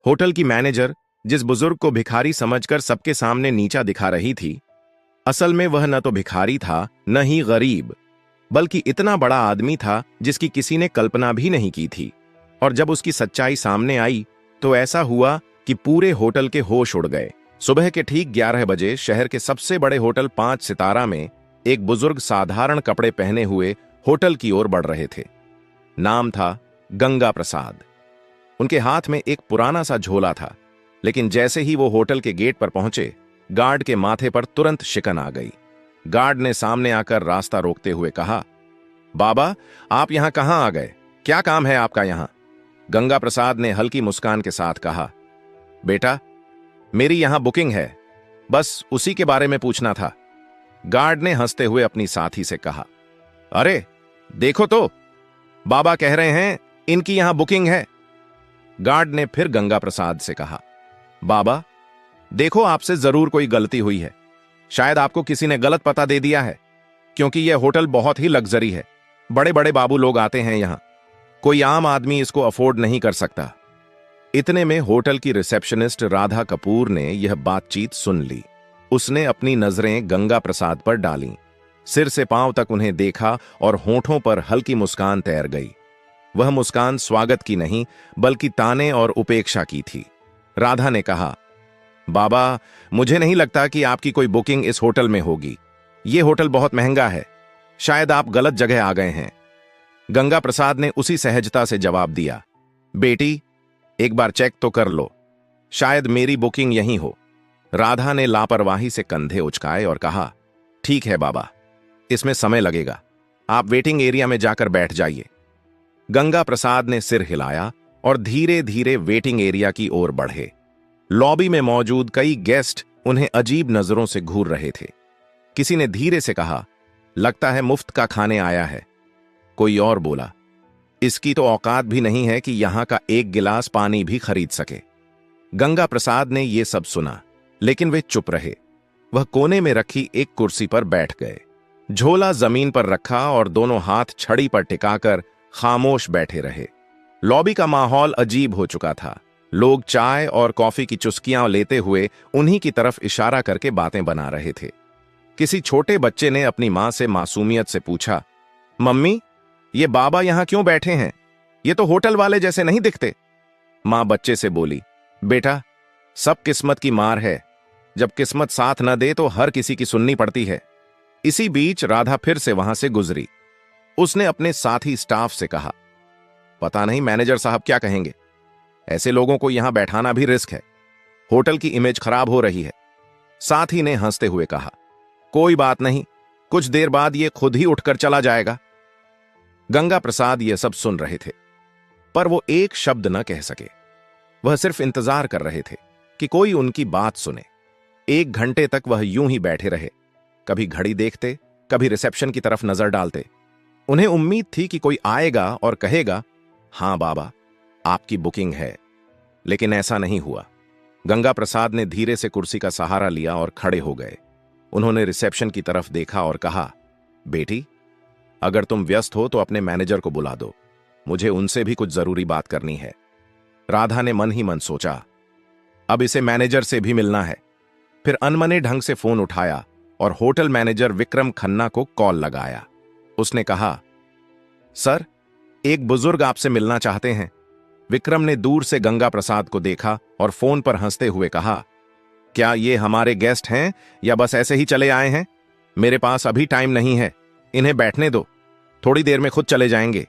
Hotel की manager जिस बुजुर्ग को भिखारी समझकर सबके सामने नीचा दिखा रही थी, असल में वह न तो भिखारी था न ही गरीब, बल्कि इतना बड़ा आदमी था जिसकी किसी ने कल्पना भी नहीं की थी। और जब उसकी सच्चाई सामने आई तो ऐसा हुआ कि पूरे होटल के होश उड़ गए। सुबह के ठीक 11 बजे शहर के सबसे बड़े होटल 5 सितारा में एक बुजुर्ग साधारण कपड़े पहने हुए होटल की ओर बढ़ रहे थे। नाम था गंगा प्रसाद। उनके हाथ में एक पुराना सा झोला था, लेकिन जैसे ही वो होटल के गेट पर पहुंचे, गार्ड के माथे पर तुरंत शिकन आ गई। गार्ड ने सामने आकर रास्ता रोकते हुए कहा, बाबा, आप यहां कहां आ गए? क्या काम है आपका यहां? गंगा प्रसाद ने हल्की मुस्कान के साथ कहा, बेटा, मेरी यहां बुकिंग है, बस उसी के बारे में पूछना था। गार्ड ने हंसते हुए अपनी साथी से कहा, अरे देखो तो, बाबा कह रहे हैं इनकी यहां बुकिंग है। गार्ड ने फिर गंगा प्रसाद से कहा, बाबा देखो, आपसे जरूर कोई गलती हुई है। शायद आपको किसी ने गलत पता दे दिया है, क्योंकि यह होटल बहुत ही लग्जरी है। बड़े बड़े बाबू लोग आते हैं यहां, कोई आम आदमी इसको अफोर्ड नहीं कर सकता। इतने में होटल की रिसेप्शनिस्ट राधा कपूर ने यह बातचीत सुन ली। उसने अपनी नजरें गंगा प्रसाद पर डालीं, सिर से पांव तक उन्हें देखा और होठों पर हल्की मुस्कान तैर गई। वह मुस्कान स्वागत की नहीं, बल्कि ताने और उपेक्षा की थी। राधा ने कहा, बाबा, मुझे नहीं लगता कि आपकी कोई बुकिंग इस होटल में होगी। यह होटल बहुत महंगा है, शायद आप गलत जगह आ गए हैं। गंगा प्रसाद ने उसी सहजता से जवाब दिया, बेटी, एक बार चेक तो कर लो, शायद मेरी बुकिंग यहीं हो। राधा ने लापरवाही से कंधे उचकाए और कहा, ठीक है बाबा, इसमें समय लगेगा, आप वेटिंग एरिया में जाकर बैठ जाइए। गंगा प्रसाद ने सिर हिलाया और धीरे धीरे वेटिंग एरिया की ओर बढ़े। लॉबी में मौजूद कई गेस्ट उन्हें अजीब नजरों से घूर रहे थे। किसी ने धीरे से कहा, लगता है मुफ्त का खाने आया है। कोई और बोला, इसकी तो औकात भी नहीं है कि यहां का एक गिलास पानी भी खरीद सके। गंगा प्रसाद ने यह सब सुना, लेकिन वे चुप रहे। वह कोने में रखी एक कुर्सी पर बैठ गए, झोला जमीन पर रखा और दोनों हाथ छड़ी पर टिकाकर खामोश बैठे रहे। लॉबी का माहौल अजीब हो चुका था। लोग चाय और कॉफी की चुस्कियां लेते हुए उन्हीं की तरफ इशारा करके बातें बना रहे थे। किसी छोटे बच्चे ने अपनी मां से मासूमियत से पूछा, मम्मी, ये बाबा यहां क्यों बैठे हैं? ये तो होटल वाले जैसे नहीं दिखते। मां बच्चे से बोली, बेटा, सब किस्मत की मार है। जब किस्मत साथ न दे तो हर किसी की सुननी पड़ती है। इसी बीच राधा फिर से वहां से गुजरी। उसने अपने साथी स्टाफ से कहा, पता नहीं मैनेजर साहब क्या कहेंगे। ऐसे लोगों को यहां बैठाना भी रिस्क है। होटल की इमेज खराब हो रही है। साथी ने हंसते हुए कहा, कोई बात नहीं, कुछ देर बाद यह खुद ही उठकर चला जाएगा। गंगा प्रसाद यह सब सुन रहे थे, पर वो एक शब्द न कह सके। वह सिर्फ इंतजार कर रहे थे कि कोई उनकी बात सुने। 1 घंटे तक वह यूं ही बैठे रहे, कभी घड़ी देखते, कभी रिसेप्शन की तरफ नजर डालते। उन्हें उम्मीद थी कि कोई आएगा और कहेगा, हां बाबा, आपकी बुकिंग है। लेकिन ऐसा नहीं हुआ। गंगा प्रसाद ने धीरे से कुर्सी का सहारा लिया और खड़े हो गए। उन्होंने रिसेप्शन की तरफ देखा और कहा, बेटी, अगर तुम व्यस्त हो तो अपने मैनेजर को बुला दो, मुझे उनसे भी कुछ जरूरी बात करनी है। राधा ने मन ही मन सोचा, अब इसे मैनेजर से भी मिलना है। फिर अनमने ढंग से फोन उठाया और होटल मैनेजर विक्रम खन्ना को कॉल लगाया। उसने कहा, सर, एक बुजुर्ग आपसे मिलना चाहते हैं। विक्रम ने दूर से गंगा प्रसाद को देखा और फोन पर हंसते हुए कहा, क्या ये हमारे गेस्ट हैं या बस ऐसे ही चले आए हैं? मेरे पास अभी टाइम नहीं है, इन्हें बैठने दो, थोड़ी देर में खुद चले जाएंगे।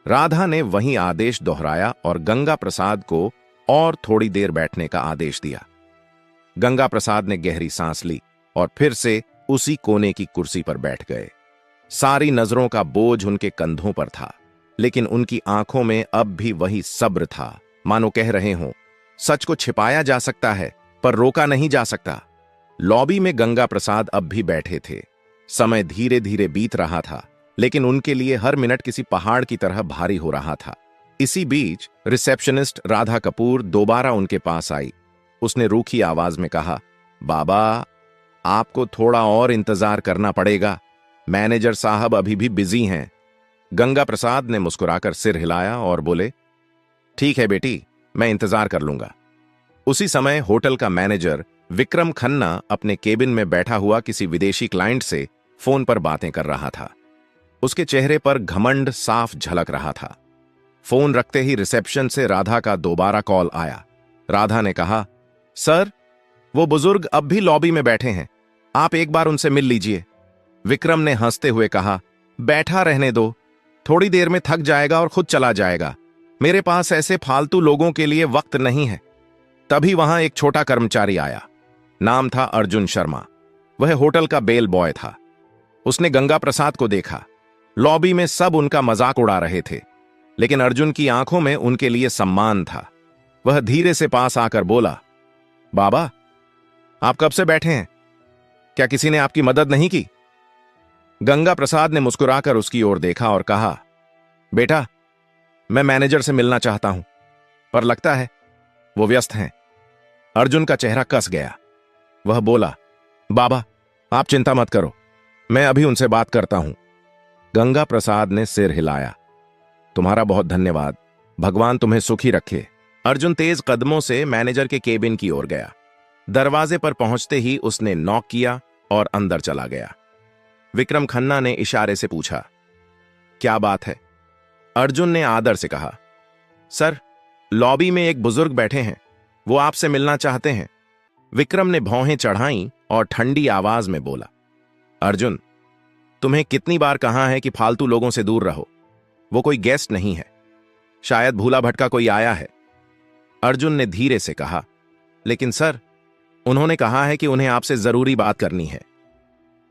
राधा ने वही आदेश दोहराया और गंगा प्रसाद को और थोड़ी देर बैठने का आदेश दिया। गंगा प्रसाद ने गहरी सांस ली और फिर से उसी कोने की कुर्सी पर बैठ गए। सारी नजरों का बोझ उनके कंधों पर था, लेकिन उनकी आंखों में अब भी वही सब्र था, मानो कह रहे हों, सच को छिपाया जा सकता है पर रोका नहीं जा सकता। लॉबी में गंगा प्रसाद अब भी बैठे थे। समय धीरे धीरे बीत रहा था, लेकिन उनके लिए हर मिनट किसी पहाड़ की तरह भारी हो रहा था। इसी बीच रिसेप्शनिस्ट राधा कपूर दोबारा उनके पास आई। उसने रूखी आवाज में कहा, बाबा, आपको थोड़ा और इंतजार करना पड़ेगा, मैनेजर साहब अभी भी बिजी हैं। गंगा प्रसाद ने मुस्कुराकर सिर हिलाया और बोले, ठीक है बेटी, मैं इंतजार कर लूंगा। उसी समय होटल का मैनेजर विक्रम खन्ना अपने केबिन में बैठा हुआ किसी विदेशी क्लाइंट से फोन पर बातें कर रहा था। उसके चेहरे पर घमंड साफ झलक रहा था। फोन रखते ही रिसेप्शन से राधा का दोबारा कॉल आया। राधा ने कहा, सर, वो बुजुर्ग अब भी लॉबी में बैठे हैं, आप एक बार उनसे मिल लीजिए। विक्रम ने हंसते हुए कहा, बैठा रहने दो, थोड़ी देर में थक जाएगा और खुद चला जाएगा। मेरे पास ऐसे फालतू लोगों के लिए वक्त नहीं है। तभी वहां एक छोटा कर्मचारी आया। नाम था अर्जुन शर्मा। वह होटल का बेल बॉय था। उसने गंगा प्रसाद को देखा। लॉबी में सब उनका मजाक उड़ा रहे थे, लेकिन अर्जुन की आंखों में उनके लिए सम्मान था। वह धीरे से पास आकर बोला, बाबा, आप कब से बैठे हैं? क्या किसी ने आपकी मदद नहीं की? गंगा प्रसाद ने मुस्कुराकर उसकी ओर देखा और कहा, बेटा, मैं मैनेजर से मिलना चाहता हूं, पर लगता है वो व्यस्त हैं। अर्जुन का चेहरा कस गया। वह बोला, बाबा, आप चिंता मत करो, मैं अभी उनसे बात करता हूं। गंगा प्रसाद ने सिर हिलाया। तुम्हारा बहुत धन्यवाद, भगवान तुम्हें सुखी रखे। अर्जुन तेज कदमों से मैनेजर के केबिन की ओर गया। दरवाजे पर पहुंचते ही उसने नॉक किया और अंदर चला गया। विक्रम खन्ना ने इशारे से पूछा, क्या बात है? अर्जुन ने आदर से कहा, सर, लॉबी में एक बुजुर्ग बैठे हैं, वो आपसे मिलना चाहते हैं। विक्रम ने भौहें चढ़ाईं और ठंडी आवाज में बोला, अर्जुन, तुम्हें कितनी बार कहा है कि फालतू लोगों से दूर रहो। वो कोई गेस्ट नहीं है, शायद भूला भटका कोई आया है। अर्जुन ने धीरे से कहा, लेकिन सर, उन्होंने कहा है कि उन्हें आपसे जरूरी बात करनी है।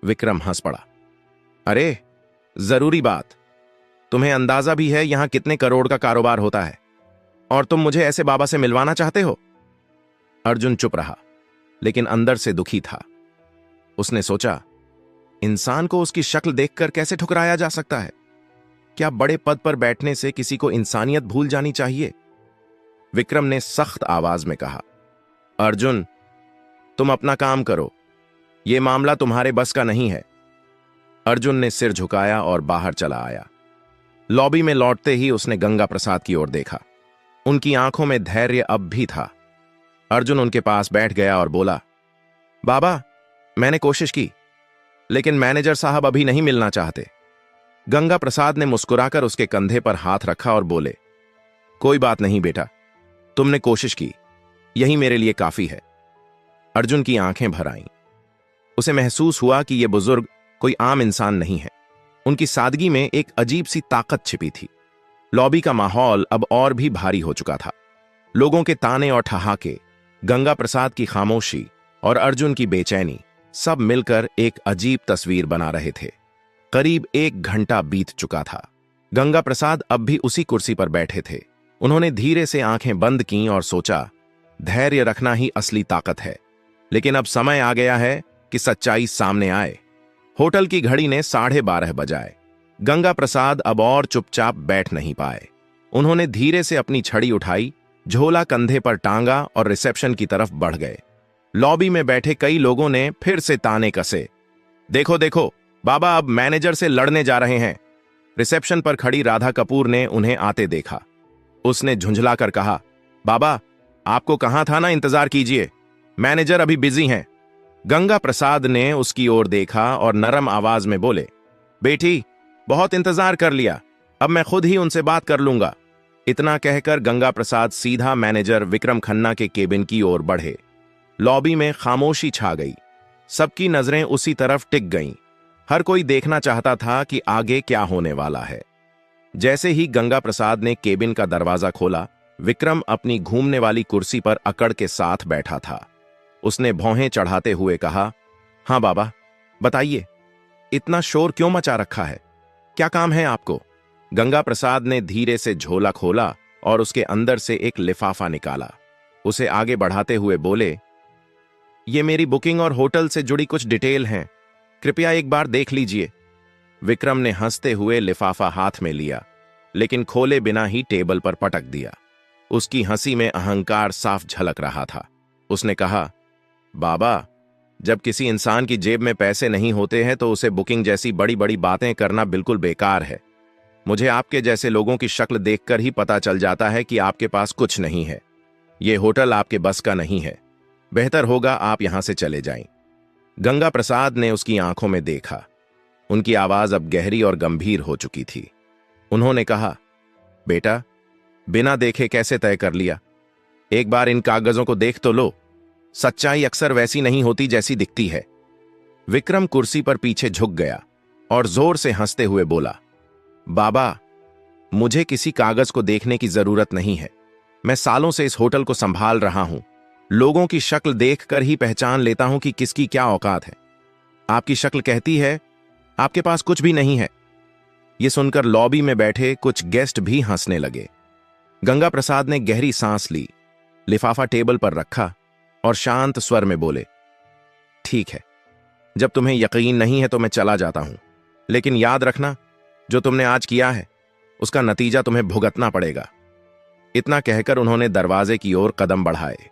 विक्रम हंस पड़ा, अरे, जरूरी बात? तुम्हें अंदाजा भी है यहां कितने करोड़ का कारोबार होता है, और तुम मुझे ऐसे बाबा से मिलवाना चाहते हो? अर्जुन चुप रहा, लेकिन अंदर से दुखी था। उसने सोचा, इंसान को उसकी शक्ल देखकर कैसे ठुकराया जा सकता है? क्या बड़े पद पर बैठने से किसी को इंसानियत भूल जानी चाहिए? विक्रम ने सख्त आवाज में कहा, अर्जुन, तुम अपना काम करो, यह मामला तुम्हारे बस का नहीं है। अर्जुन ने सिर झुकाया और बाहर चला आया। लॉबी में लौटते ही उसने गंगा प्रसाद की ओर देखा। उनकी आंखों में धैर्य अब भी था। अर्जुन उनके पास बैठ गया और बोला, बाबा, मैंने कोशिश की, लेकिन मैनेजर साहब अभी नहीं मिलना चाहते। गंगा प्रसाद ने मुस्कुराकर उसके कंधे पर हाथ रखा और बोले, कोई बात नहीं बेटा, तुमने कोशिश की, यही मेरे लिए काफी है। अर्जुन की आंखें भर आईं। उसे महसूस हुआ कि यह बुजुर्ग कोई आम इंसान नहीं है। उनकी सादगी में एक अजीब सी ताकत छिपी थी। लॉबी का माहौल अब और भी भारी हो चुका था। लोगों के ताने और ठहाके, गंगा प्रसाद की खामोशी और अर्जुन की बेचैनी सब मिलकर एक अजीब तस्वीर बना रहे थे। करीब 1 घंटा बीत चुका था। गंगा प्रसाद अब भी उसी कुर्सी पर बैठे थे। उन्होंने धीरे से आंखें बंद कीं और सोचा, धैर्य रखना ही असली ताकत है। लेकिन अब समय आ गया है कि सच्चाई सामने आए। होटल की घड़ी ने 12:30 बजाए। गंगा प्रसाद अब और चुपचाप बैठ नहीं पाए। उन्होंने धीरे से अपनी छड़ी उठाई, झोला कंधे पर टांगा और रिसेप्शन की तरफ बढ़ गए। लॉबी में बैठे कई लोगों ने फिर से ताने कसे, देखो देखो, बाबा अब मैनेजर से लड़ने जा रहे हैं। रिसेप्शन पर खड़ी राधा कपूर ने उन्हें आते देखा। उसने झुंझलाकर कहा, बाबा, आपको कहा था ना इंतजार कीजिए, मैनेजर अभी बिजी हैं। गंगा प्रसाद ने उसकी ओर देखा और नरम आवाज में बोले, बेटी, बहुत इंतजार कर लिया, अब मैं खुद ही उनसे बात कर लूंगा। इतना कहकर गंगा प्रसाद सीधा मैनेजर विक्रम खन्ना के केबिन की ओर बढ़े। लॉबी में खामोशी छा गई। सबकी नजरें उसी तरफ टिक गईं। हर कोई देखना चाहता था कि आगे क्या होने वाला है। जैसे ही गंगा प्रसाद ने केबिन का दरवाजा खोला, विक्रम अपनी घूमने वाली कुर्सी पर अकड़ के साथ बैठा था। उसने भौहें चढ़ाते हुए कहा, हां बाबा, बताइए, इतना शोर क्यों मचा रखा है? क्या काम है आपको? गंगा प्रसाद ने धीरे से झोला खोला और उसके अंदर से एक लिफाफा निकाला। उसे आगे बढ़ाते हुए बोले, ये मेरी बुकिंग और होटल से जुड़ी कुछ डिटेल हैं, कृपया एक बार देख लीजिए। विक्रम ने हंसते हुए लिफाफा हाथ में लिया, लेकिन खोले बिना ही टेबल पर पटक दिया। उसकी हंसी में अहंकार साफ झलक रहा था। उसने कहा, बाबा, जब किसी इंसान की जेब में पैसे नहीं होते हैं तो उसे बुकिंग जैसी बड़ी बड़ी बातें करना बिल्कुल बेकार है। मुझे आपके जैसे लोगों की शक्ल देखकर ही पता चल जाता है कि आपके पास कुछ नहीं है। ये होटल आपके बस का नहीं है। बेहतर होगा आप यहां से चले जाएं। गंगा प्रसाद ने उसकी आंखों में देखा। उनकी आवाज अब गहरी और गंभीर हो चुकी थी। उन्होंने कहा, बेटा, बिना देखे कैसे तय कर लिया? एक बार इन कागजों को देख तो लो। सच्चाई अक्सर वैसी नहीं होती जैसी दिखती है। विक्रम कुर्सी पर पीछे झुक गया और जोर से हंसते हुए बोला, बाबा, मुझे किसी कागज को देखने की जरूरत नहीं है। मैं सालों से इस होटल को संभाल रहा हूं। लोगों की शक्ल देखकर ही पहचान लेता हूं कि किसकी क्या औकात है। आपकी शक्ल कहती है आपके पास कुछ भी नहीं है। यह सुनकर लॉबी में बैठे कुछ गेस्ट भी हंसने लगे। गंगा प्रसाद ने गहरी सांस ली, लिफाफा टेबल पर रखा और शांत स्वर में बोले, ठीक है, जब तुम्हें यकीन नहीं है तो मैं चला जाता हूं, लेकिन याद रखना, जो तुमने आज किया है उसका नतीजा तुम्हें भुगतना पड़ेगा। इतना कहकर उन्होंने दरवाजे की ओर कदम बढ़ाए।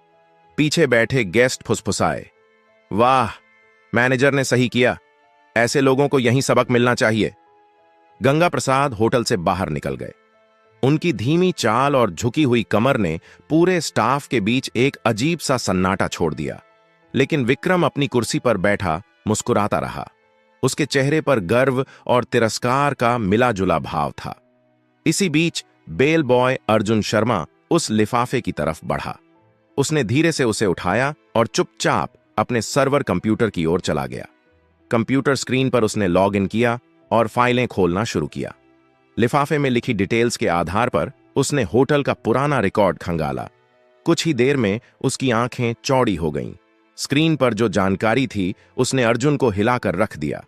पीछे बैठे गेस्ट फुसफुसाए, वाह, मैनेजर ने सही किया। ऐसे लोगों को यही सबक मिलना चाहिए। गंगा प्रसाद होटल से बाहर निकल गए। उनकी धीमी चाल और झुकी हुई कमर ने पूरे स्टाफ के बीच एक अजीब सा सन्नाटा छोड़ दिया। लेकिन विक्रम अपनी कुर्सी पर बैठा मुस्कुराता रहा। उसके चेहरे पर गर्व और तिरस्कार का मिला जुला भाव था। इसी बीच बेल बॉय अर्जुन शर्मा उस लिफाफे की तरफ बढ़ा। उसने धीरे से उसे उठाया और चुपचाप अपने सर्वर कंप्यूटर की ओर चला गया। कंप्यूटर स्क्रीन पर उसने लॉग इन किया और फाइलें खोलना शुरू किया। लिफाफे में लिखी डिटेल्स के आधार पर उसने होटल का पुराना रिकॉर्ड खंगाला। कुछ ही देर में उसकी आंखें चौड़ी हो गईं। स्क्रीन पर जो जानकारी थी उसने अर्जुन को हिलाकर रख दिया।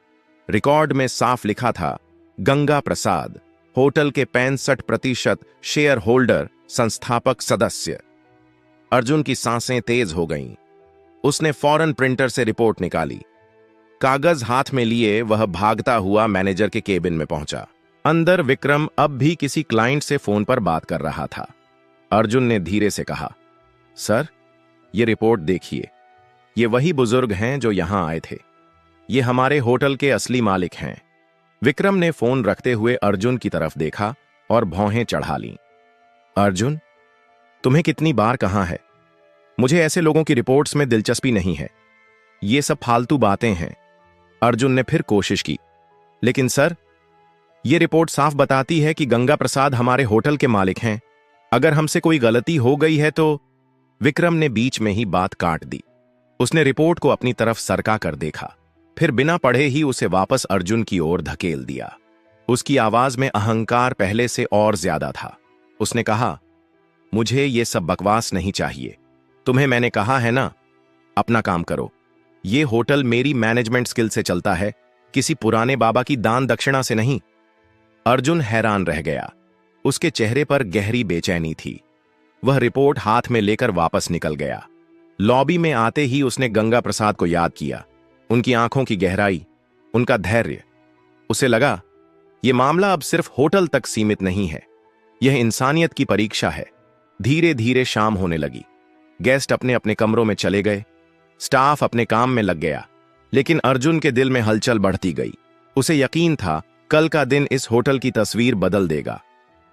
रिकॉर्ड में साफ लिखा था, गंगा प्रसाद, होटल के 65% शेयर होल्डर, संस्थापक सदस्य। अर्जुन की सांसें तेज हो गईं। उसने फौरन प्रिंटर से रिपोर्ट निकाली। कागज हाथ में लिए वह भागता हुआ मैनेजर के केबिन में पहुंचा। अंदर विक्रम अब भी किसी क्लाइंट से फोन पर बात कर रहा था। अर्जुन ने धीरे से कहा, सर, ये रिपोर्ट देखिए। ये वही बुजुर्ग हैं जो यहां आए थे। ये हमारे होटल के असली मालिक हैं। विक्रम ने फोन रखते हुए अर्जुन की तरफ देखा और भौहें चढ़ा लीं। अर्जुन, तुम्हें कितनी बार कहा है, मुझे ऐसे लोगों की रिपोर्ट्स में दिलचस्पी नहीं है। ये सब फालतू बातें हैं। अर्जुन ने फिर कोशिश की, लेकिन सर, ये रिपोर्ट साफ बताती है कि गंगा प्रसाद हमारे होटल के मालिक हैं। अगर हमसे कोई गलती हो गई है तो। विक्रम ने बीच में ही बात काट दी। उसने रिपोर्ट को अपनी तरफ सरका कर देखा, फिर बिना पढ़े ही उसे वापस अर्जुन की ओर धकेल दिया। उसकी आवाज में अहंकार पहले से और ज्यादा था। उसने कहा, मुझे ये सब बकवास नहीं चाहिए। तुम्हें मैंने कहा है ना, अपना काम करो। ये होटल मेरी मैनेजमेंट स्किल से चलता है, किसी पुराने बाबा की दान दक्षिणा से नहीं। अर्जुन हैरान रह गया। उसके चेहरे पर गहरी बेचैनी थी। वह रिपोर्ट हाथ में लेकर वापस निकल गया। लॉबी में आते ही उसने गंगा प्रसाद को याद किया। उनकी आंखों की गहराई, उनका धैर्य। उसे लगा, यह मामला अब सिर्फ होटल तक सीमित नहीं है, यह इंसानियत की परीक्षा है। धीरे धीरे शाम होने लगी। गेस्ट अपने अपने कमरों में चले गए। स्टाफ अपने काम में लग गया। लेकिन अर्जुन के दिल में हलचल बढ़ती गई। उसे यकीन था, कल का दिन इस होटल की तस्वीर बदल देगा।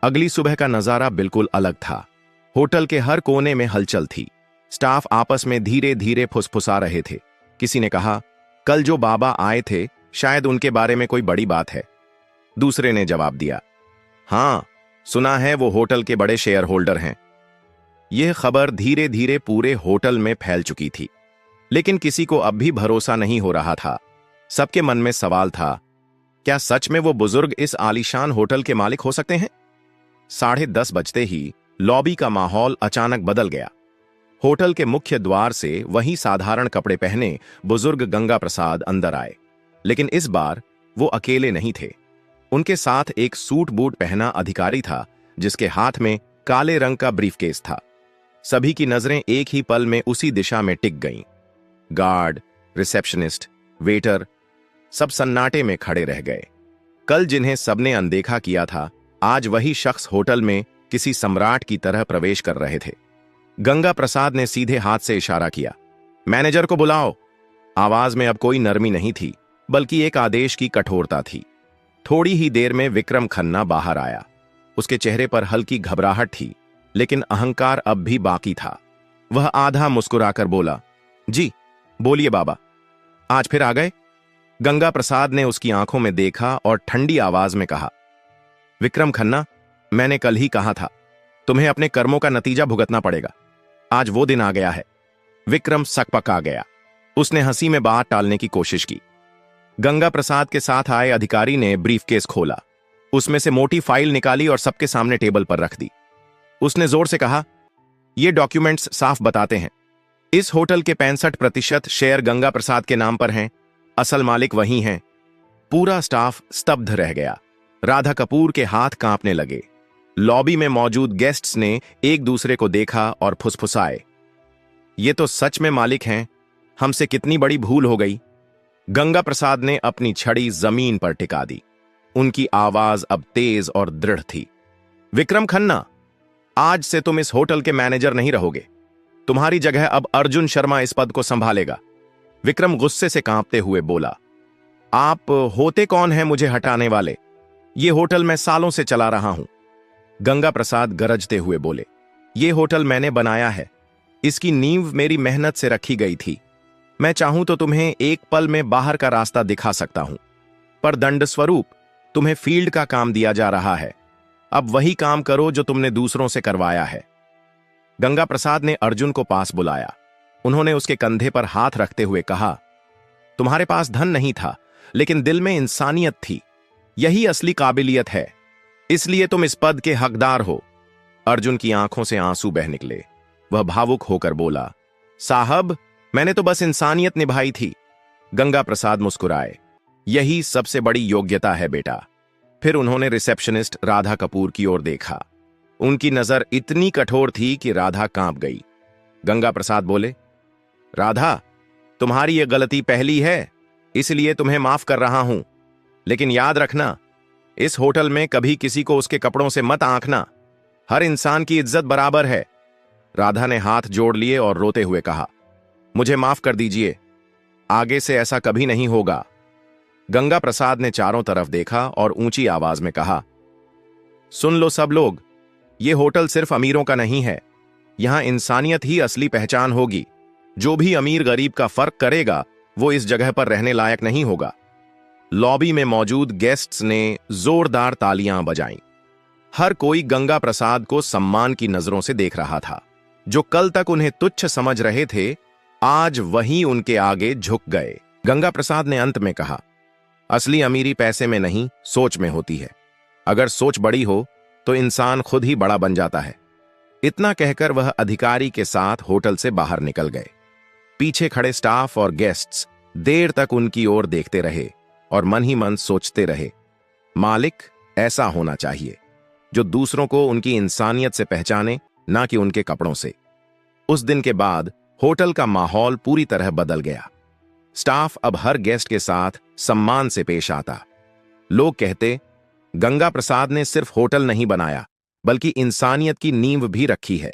अगली सुबह का नजारा बिल्कुल अलग था। होटल के हर कोने में हलचल थी। स्टाफ आपस में धीरे धीरे फुसफुसा रहे थे। किसी ने कहा, कल जो बाबा आए थे, शायद उनके बारे में कोई बड़ी बात है। दूसरे ने जवाब दिया, हां, सुना है वो होटल के बड़े शेयर होल्डर हैं। यह खबर धीरे धीरे पूरे होटल में फैल चुकी थी। लेकिन किसी को अब भी भरोसा नहीं हो रहा था। सबके मन में सवाल था, क्या सच में वो बुजुर्ग इस आलीशान होटल के मालिक हो सकते हैं? 10:30 बजते ही लॉबी का माहौल अचानक बदल गया। होटल के मुख्य द्वार से वही साधारण कपड़े पहने बुजुर्ग गंगा प्रसाद अंदर आए। लेकिन इस बार वो अकेले नहीं थे। उनके साथ एक सूट बूट पहना अधिकारी था, जिसके हाथ में काले रंग का ब्रीफकेस था। सभी की नजरें एक ही पल में उसी दिशा में टिक गईं। गार्ड, रिसेप्शनिस्ट, वेटर, सब सन्नाटे में खड़े रह गए। कल जिन्हें सबने अनदेखा किया था, आज वही शख्स होटल में किसी सम्राट की तरह प्रवेश कर रहे थे। गंगा प्रसाद ने सीधे हाथ से इशारा किया, मैनेजर को बुलाओ। आवाज में अब कोई नरमी नहीं थी, बल्कि एक आदेश की कठोरता थी। थोड़ी ही देर में विक्रम खन्ना बाहर आया। उसके चेहरे पर हल्की घबराहट थी, लेकिन अहंकार अब भी बाकी था। वह आधा मुस्कुराकर बोला, जी बोलिए बाबा, आज फिर आ गए? गंगा प्रसाद ने उसकी आंखों में देखा और ठंडी आवाज में कहा, विक्रम खन्ना, मैंने कल ही कहा था, तुम्हें अपने कर्मों का नतीजा भुगतना पड़ेगा। आज वो दिन आ गया है। विक्रम सकपका गया। उसने हंसी में बात टालने की कोशिश की। गंगा प्रसाद के साथ आए अधिकारी ने ब्रीफकेस खोला, उसमें से मोटी फाइल निकाली और सबके सामने टेबल पर रख दी। उसने जोर से कहा, ये डॉक्यूमेंट्स साफ बताते हैं, इस होटल के 65% शेयर गंगा प्रसाद के नाम पर हैं, असल मालिक वही हैं। पूरा स्टाफ स्तब्ध रह गया। राधा कपूर के हाथ कांपने लगे। लॉबी में मौजूद गेस्ट्स ने एक दूसरे को देखा और फुसफुसाए, ये तो सच में मालिक हैं, हमसे कितनी बड़ी भूल हो गई। गंगा प्रसाद ने अपनी छड़ी जमीन पर टिका दी। उनकी आवाज अब तेज और दृढ़ थी। विक्रम खन्ना, आज से तुम इस होटल के मैनेजर नहीं रहोगे। तुम्हारी जगह अब अर्जुन शर्मा इस पद को संभालेगा। विक्रम गुस्से से कांपते हुए बोला, आप होते कौन हैं मुझे हटाने वाले? ये होटल मैं सालों से चला रहा हूं। गंगा प्रसाद गरजते हुए बोले, ये होटल मैंने बनाया है, इसकी नींव मेरी मेहनत से रखी गई थी। मैं चाहूं तो तुम्हें एक पल में बाहर का रास्ता दिखा सकता हूं, पर दंड स्वरूप तुम्हें फील्ड का काम दिया जा रहा है। अब वही काम करो जो तुमने दूसरों से करवाया है। गंगा प्रसाद ने अर्जुन को पास बुलाया। उन्होंने उसके कंधे पर हाथ रखते हुए कहा, तुम्हारे पास धन नहीं था, लेकिन दिल में इंसानियत थी। यही असली काबिलियत है, इसलिए तुम इस पद के हकदार हो। अर्जुन की आंखों से आंसू बह निकले। वह भावुक होकर बोला, साहब, मैंने तो बस इंसानियत निभाई थी। गंगा प्रसाद मुस्कुराए, यही सबसे बड़ी योग्यता है बेटा। फिर उन्होंने रिसेप्शनिस्ट राधा कपूर की ओर देखा। उनकी नजर इतनी कठोर थी कि राधा कांप गई। गंगा प्रसाद बोले, राधा, तुम्हारी यह गलती पहली है, इसलिए तुम्हें माफ कर रहा हूं, लेकिन याद रखना, इस होटल में कभी किसी को उसके कपड़ों से मत आंकना। हर इंसान की इज्जत बराबर है। राधा ने हाथ जोड़ लिए और रोते हुए कहा, मुझे माफ कर दीजिए, आगे से ऐसा कभी नहीं होगा। गंगा प्रसाद ने चारों तरफ देखा और ऊंची आवाज में कहा, सुन लो सब लोग, यह होटल सिर्फ अमीरों का नहीं है। यहां इंसानियत ही असली पहचान होगी। जो भी अमीर गरीब का फर्क करेगा, वो इस जगह पर रहने लायक नहीं होगा। लॉबी में मौजूद गेस्ट्स ने जोरदार तालियां बजाईं। हर कोई गंगा प्रसाद को सम्मान की नजरों से देख रहा था। जो कल तक उन्हें तुच्छ समझ रहे थे, आज वही उनके आगे झुक गए। गंगा प्रसाद ने अंत में कहा, असली अमीरी पैसे में नहीं, सोच में होती है। अगर सोच बड़ी हो तो इंसान खुद ही बड़ा बन जाता है। इतना कहकर वह अधिकारी के साथ होटल से बाहर निकल गए। पीछे खड़े स्टाफ और गेस्ट्स देर तक उनकी ओर देखते रहे और मन ही मन सोचते रहे, मालिक ऐसा होना चाहिए जो दूसरों को उनकी इंसानियत से पहचाने, ना कि उनके कपड़ों से। उस दिन के बाद होटल का माहौल पूरी तरह बदल गया। स्टाफ अब हर गेस्ट के साथ सम्मान से पेश आता। लोग कहते, गंगा प्रसाद ने सिर्फ होटल नहीं बनाया, बल्कि इंसानियत की नींव भी रखी है।